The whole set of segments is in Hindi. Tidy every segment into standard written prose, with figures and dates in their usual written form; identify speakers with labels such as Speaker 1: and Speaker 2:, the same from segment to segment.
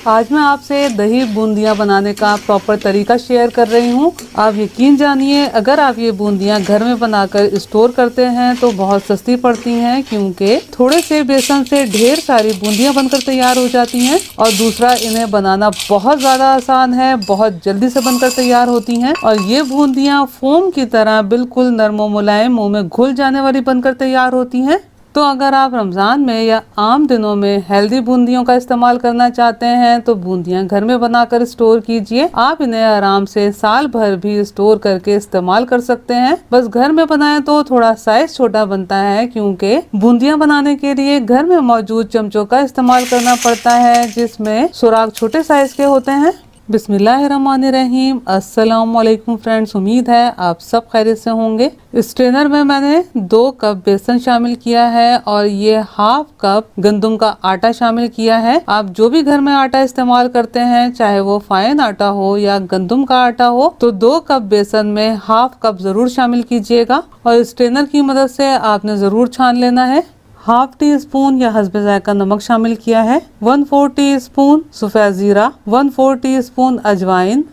Speaker 1: आज मैं आपसे दही बूंदियाँ बनाने का प्रॉपर तरीका शेयर कर रही हूँ। आप यकीन जानिए, अगर आप ये बूंदियाँ घर में बनाकर स्टोर करते हैं तो बहुत सस्ती पड़ती हैं, क्योंकि थोड़े से बेसन से ढेर सारी बूंदियाँ बनकर तैयार हो जाती हैं। और दूसरा, इन्हें बनाना बहुत ज़्यादा आसान है, बहुत जल्दी से बनकर तैयार होती हैं। और ये बूंदियाँ फोम की तरह बिल्कुल नरम और मुलायम, मुँह में घुल जाने वाली बनकर तैयार होती हैं। तो अगर आप रमज़ान में या आम दिनों में हेल्दी बूंदियों का इस्तेमाल करना चाहते हैं तो बूंदियां घर में बनाकर स्टोर कीजिए। आप इन्हें आराम से साल भर भी स्टोर करके इस्तेमाल कर सकते हैं। बस घर में बनाएं तो थोड़ा साइज छोटा बनता है, क्योंकि बूंदियां बनाने के लिए घर में मौजूद चमचों का इस्तेमाल करना पड़ता है, जिसमें सुराख छोटे साइज के होते हैं। बिस्मिल्लाहिर्रहमानिर्रहीम। अस्सलाम वालेकुम फ्रेंड्स, उम्मीद है आप सब खैरियत से होंगे। इस ट्रेनर में मैंने 2 कप बेसन शामिल किया है और ये हाफ कप गंदम का आटा शामिल किया है। आप जो भी घर में आटा इस्तेमाल करते हैं, चाहे वो फाइन आटा हो या गंदम का आटा हो, तो 2 कप बेसन में हाफ कप जरूर शामिल कीजिएगा। और इस ट्रेनर की मदद से आपने जरूर छान लेना है। हाफ टी स्पून या हस्बे जायका नमक शामिल किया है, 1/4 टी स्पून सफ़ेद जीरा, 1/4 टी स्पून अजवाइन।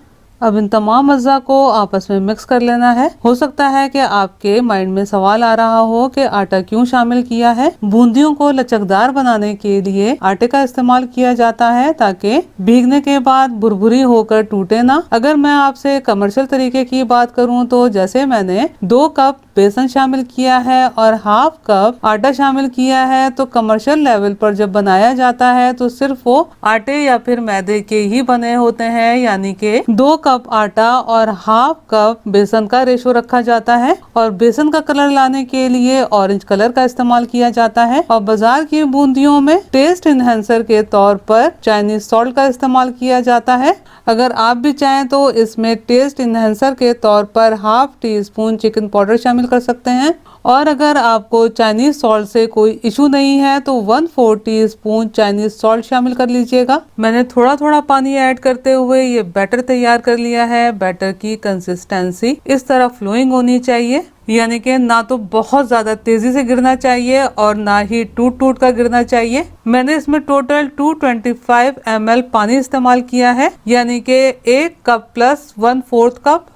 Speaker 1: अब इन तमाम अज्जा को आपस में मिक्स कर लेना है। हो सकता है कि आपके माइंड में सवाल आ रहा हो कि आटा क्यों शामिल किया है। बूंदियों को लचकदार बनाने के लिए आटे का इस्तेमाल किया जाता है, ताकि भीगने के बाद भुरभुरी होकर टूटे ना। अगर मैं आपसे कमर्शियल तरीके की बात करूं तो जैसे मैंने 2 कप बेसन शामिल किया है और हाफ कप आटा शामिल किया है, तो कमर्शियल लेवल पर जब बनाया जाता है तो सिर्फ वो आटे या फिर मैदे के ही बने होते हैं, यानी कि 2 कप आटा और हाफ कप बेसन का रेशो रखा जाता है। और बेसन का कलर लाने के लिए ऑरेंज कलर का इस्तेमाल किया जाता है। और बाजार की बूंदियों में टेस्ट इनहेंसर के तौर पर चाइनीज सॉल्ट का इस्तेमाल किया जाता है। अगर आप भी चाहें तो इसमें टेस्ट इनहेंसर के तौर पर half tea spoon chicken powder शामिल कर सकते हैं। और अगर आपको चाइनीज सॉल्ट से कोई इशू नहीं है तो 1/4 टी स्पून चाइनीज सॉल्ट शामिल कर लीजिएगा। मैंने थोड़ा थोड़ा पानी ऐड करते हुए ये बैटर तैयार कर लिया है। बैटर की कंसिस्टेंसी इस तरह फ्लोइंग होनी चाहिए, यानी कि ना तो बहुत ज्यादा तेजी से गिरना चाहिए और ना ही टूट टूट कर गिरना चाहिए। मैंने इसमें टोटल 225 ml पानी इस्तेमाल किया है, यानी कि 1 कप प्लस 1/4 कप।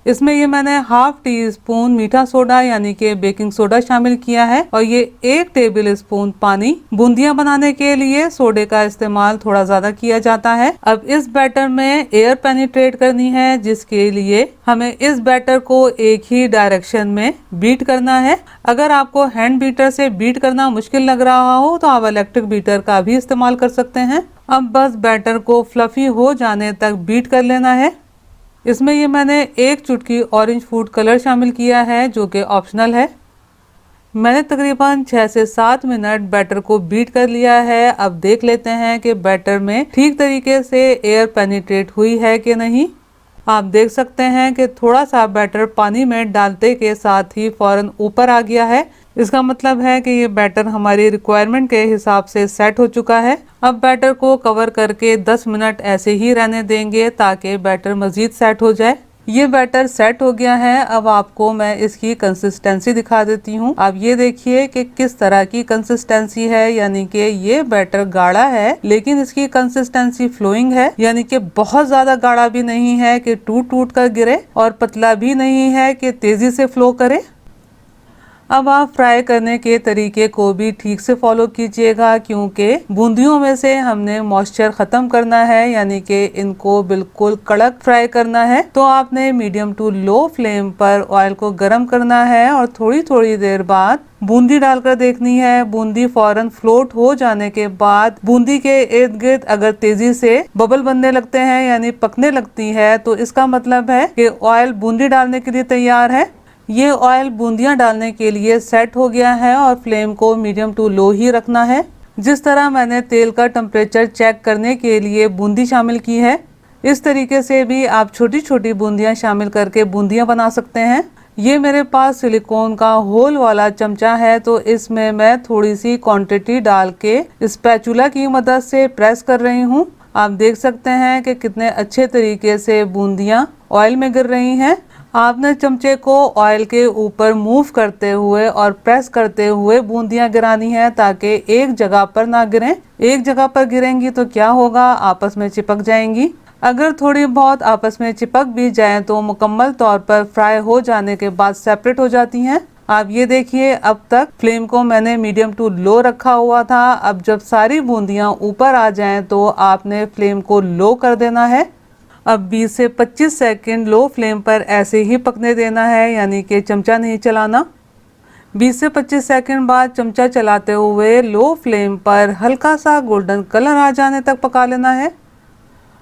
Speaker 1: इसमें ये मैंने हाफ टी स्पून मीठा सोडा यानी कि बेकिंग सोडा शामिल किया है और ये 1 टेबल स्पून पानी। बूंदियां बनाने के लिए सोडे का इस्तेमाल थोड़ा ज्यादा किया जाता है। अब इस बैटर में एयर पेनिट्रेट करनी है, जिसके लिए हमें इस बैटर को एक ही डायरेक्शन में बीट करना है। अगर आपको हैंड बीटर से बीट करना मुश्किल लग रहा हो तो आप इलेक्ट्रिक बीटर का भी इस्तेमाल कर सकते हैं। अब बस बैटर को फ्लफी हो जाने तक बीट कर लेना है। इसमें ये मैंने 1 चुटकी ऑरेंज फूड कलर शामिल किया है, जो कि ऑप्शनल है। मैंने तकरीबन 6 से 7 मिनट बैटर को बीट कर लिया है। अब देख लेते हैं कि बैटर में ठीक तरीके से एयर पेनिट्रेट हुई है कि नहीं। आप देख सकते हैं कि थोड़ा सा बैटर पानी में डालते के साथ ही फौरन ऊपर आ गया है। इसका मतलब है कि ये बैटर हमारी रिक्वायरमेंट के हिसाब से सेट हो चुका है। अब बैटर को कवर करके 10 मिनट ऐसे ही रहने देंगे ताकि बैटर मजीद सेट हो जाए। ये बैटर सेट हो गया है। अब आपको मैं इसकी कंसिस्टेंसी दिखा देती हूँ। आप ये देखिए कि किस तरह की कंसिस्टेंसी है, यानी कि ये बैटर गाढ़ा है लेकिन इसकी कंसिस्टेंसी फ्लोइंग है, यानी कि बहुत ज्यादा गाढ़ा भी नहीं है कि टूट टूट कर गिरे और पतला भी नहीं है कि तेजी से फ्लो करे। अब आप फ्राई करने के तरीके को भी ठीक से फॉलो कीजिएगा, क्योंकि बूंदियों में से हमने मॉइस्चर खत्म करना है, यानी कि इनको बिल्कुल कड़क फ्राई करना है। तो आपने मीडियम टू लो फ्लेम पर ऑयल को गर्म करना है और थोड़ी थोड़ी देर बाद बूंदी डालकर देखनी है। बूंदी फौरन फ्लोट हो जाने के बाद बूंदी के इर्द गिर्द अगर तेजी से बबल बनने लगते हैं यानी पकने लगती है, तो इसका मतलब है कि ऑयल बूंदी डालने के लिए तैयार है। ये ऑयल बूंदियां डालने के लिए सेट हो गया है और फ्लेम को मीडियम टू लो ही रखना है। जिस तरह मैंने तेल का टेम्परेचर चेक करने के लिए बूंदी शामिल की है, इस तरीके से भी आप छोटी छोटी बूंदियां शामिल करके बूंदियां बना सकते हैं। ये मेरे पास सिलिकॉन का होल वाला चमचा है, तो इसमें मैं थोड़ी सी क्वांटिटी डाल के स्पैचुला की मदद से प्रेस कर रही हूँ। आप देख सकते हैं कि कितने अच्छे तरीके से बूंदियां ऑयल में गिर रही हैं। आपने चमचे को ऑयल के ऊपर मूव करते हुए और प्रेस करते हुए बूंदियां गिरानी है ताकि एक जगह पर ना गिरें। एक जगह पर गिरेंगी तो क्या होगा, आपस में चिपक जाएंगी। अगर थोड़ी बहुत आपस में चिपक भी जाएं तो मुकम्मल तौर पर फ्राई हो जाने के बाद सेपरेट हो जाती हैं। आप ये देखिए, अब तक फ्लेम को मैंने मीडियम टू लो रखा हुआ था। अब जब सारी बूंदियां ऊपर आ जाएं तो आपने फ्लेम को लो कर देना है। अब 20 से 25 सेकंड लो फ्लेम पर ऐसे ही पकने देना है, यानी कि चमचा नहीं चलाना। 20 से 25 सेकंड बाद चमचा चलाते हुए लो फ्लेम पर हल्का सा गोल्डन कलर आ जाने तक पका लेना है।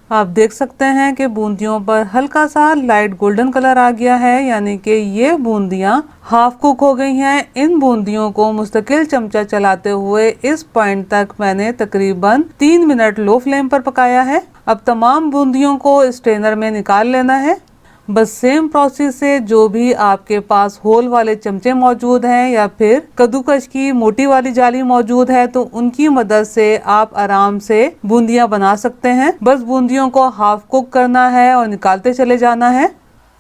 Speaker 1: आप देख सकते हैं कि बूंदियों पर हल्का सा लाइट गोल्डन कलर आ गया है, यानी कि ये बूंदियां हाफ कुक हो गई हैं। इन बूंदियों को मुस्तकिल चमचा चलाते हुए इस पॉइंट तक मैंने तकरीबन 3 मिनट लो फ्लेम पर पकाया है। अब तमाम बूंदियों को स्ट्रेनर में निकाल लेना है। बस सेम प्रोसेस से जो भी आपके पास होल वाले चमचे मौजूद हैं या फिर कद्दूकस की मोटी वाली जाली मौजूद है तो उनकी मदद से आप आराम से बूंदियां बना सकते हैं। बस बूंदियों को हाफ कुक करना है और निकालते चले जाना है।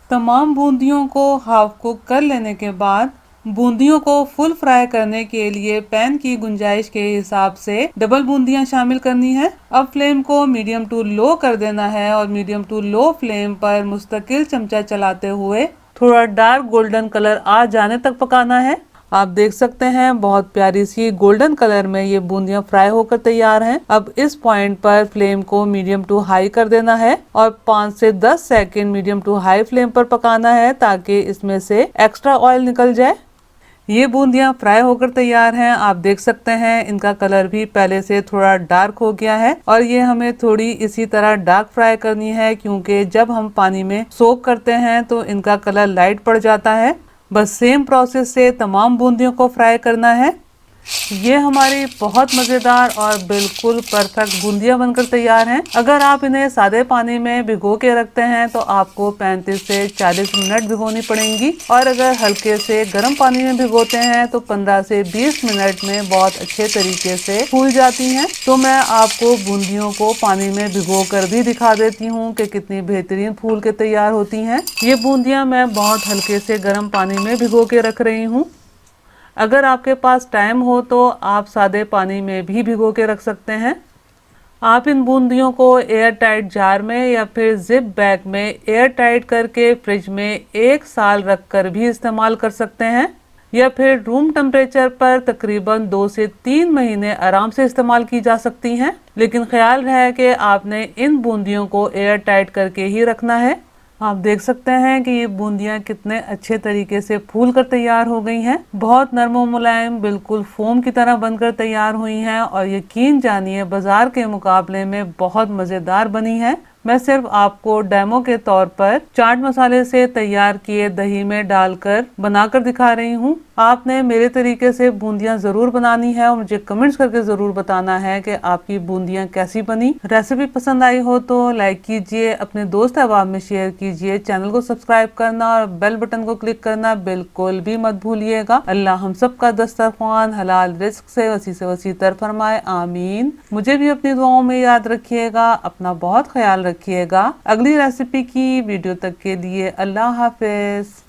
Speaker 1: तमाम बूंदियों को हाफ कुक कर लेने के बाद बूंदियों को फुल फ्राई करने के लिए पैन की गुंजाइश के हिसाब से डबल बूंदियां शामिल करनी है। अब फ्लेम को मीडियम टू लो कर देना है और मीडियम टू लो फ्लेम पर मुस्तकिल चमचा चलाते हुए थोड़ा डार्क गोल्डन कलर आ जाने तक पकाना है। आप देख सकते हैं बहुत प्यारी सी गोल्डन कलर में ये बूंदियां फ्राई होकर तैयार हैं। अब इस पॉइंट पर फ्लेम को मीडियम टू हाई कर देना है और 5 से 10 second medium to high flame पर पकाना है ताकि इसमें से एक्स्ट्रा ऑयल निकल जाए। ये बूंदियां फ्राई होकर तैयार हैं। आप देख सकते हैं इनका कलर भी पहले से थोड़ा डार्क हो गया है और ये हमें थोड़ी इसी तरह डार्क फ्राई करनी है, क्योंकि जब हम पानी में सोक करते हैं तो इनका कलर लाइट पड़ जाता है। बस सेम प्रोसेस से तमाम बूंदियों को फ्राई करना है। ये हमारी बहुत मज़ेदार और बिल्कुल परफेक्ट बूंदियां बनकर तैयार हैं। अगर आप इन्हें सादे पानी में भिगो के रखते हैं तो आपको 35 से 40 मिनट भिगोनी पड़ेंगी और अगर हल्के से गर्म पानी में भिगोते हैं तो 15 से 20 मिनट में बहुत अच्छे तरीके से फूल जाती हैं। तो मैं आपको बूंदियों को पानी में भिगो कर भी दिखा देती हूँ कि कितनी बेहतरीन फूल के तैयार होती हैं। ये बूंदियां मैं बहुत हल्के से गर्म पानी में भिगो के रख रही हूँ। अगर आपके पास टाइम हो तो आप सादे पानी में भी भिगो के रख सकते हैं। आप इन बूंदियों को एयर टाइट जार में या फिर जिप बैग में एयर टाइट करके फ्रिज में 1 साल रख कर भी इस्तेमाल कर सकते हैं या फिर रूम टेम्परेचर पर तकरीबन 2 से 3 महीने आराम से इस्तेमाल की जा सकती हैं। लेकिन ख्याल रहे कि आपने इन बूंदियों को एयर टाइट करके ही रखना है। आप देख सकते हैं कि ये बूंदियां कितने अच्छे तरीके से फूल कर तैयार हो गई हैं। बहुत नरम और मुलायम, बिल्कुल फोम की तरह बनकर तैयार हुई हैं और यकीन जानिए बाजार के मुकाबले में बहुत मज़ेदार बनी है। मैं सिर्फ आपको डेमो के तौर पर चाट मसाले से तैयार किए दही में डालकर बनाकर दिखा रही हूँ। आपने मेरे तरीके से बूंदियां जरूर बनानी है और मुझे कमेंट्स करके जरूर बताना है कि आपकी बूंदियां कैसी बनी। रेसिपी पसंद आई हो तो लाइक कीजिए, अपने दोस्त अहबाब में शेयर कीजिए, चैनल को सब्सक्राइब करना और बेल बटन को क्लिक करना बिल्कुल भी मत भूलिएगा। अल्लाह हम सब का दस्तरख्वान हलाल रिस्क से वसी तर फरमाए, आमीन। मुझे भी अपनी दुआओं में याद रखिएगा। अपना बहुत ख्याल रखिएगा। अगली रेसिपी की वीडियो तक के लिए अल्लाह हाफिज।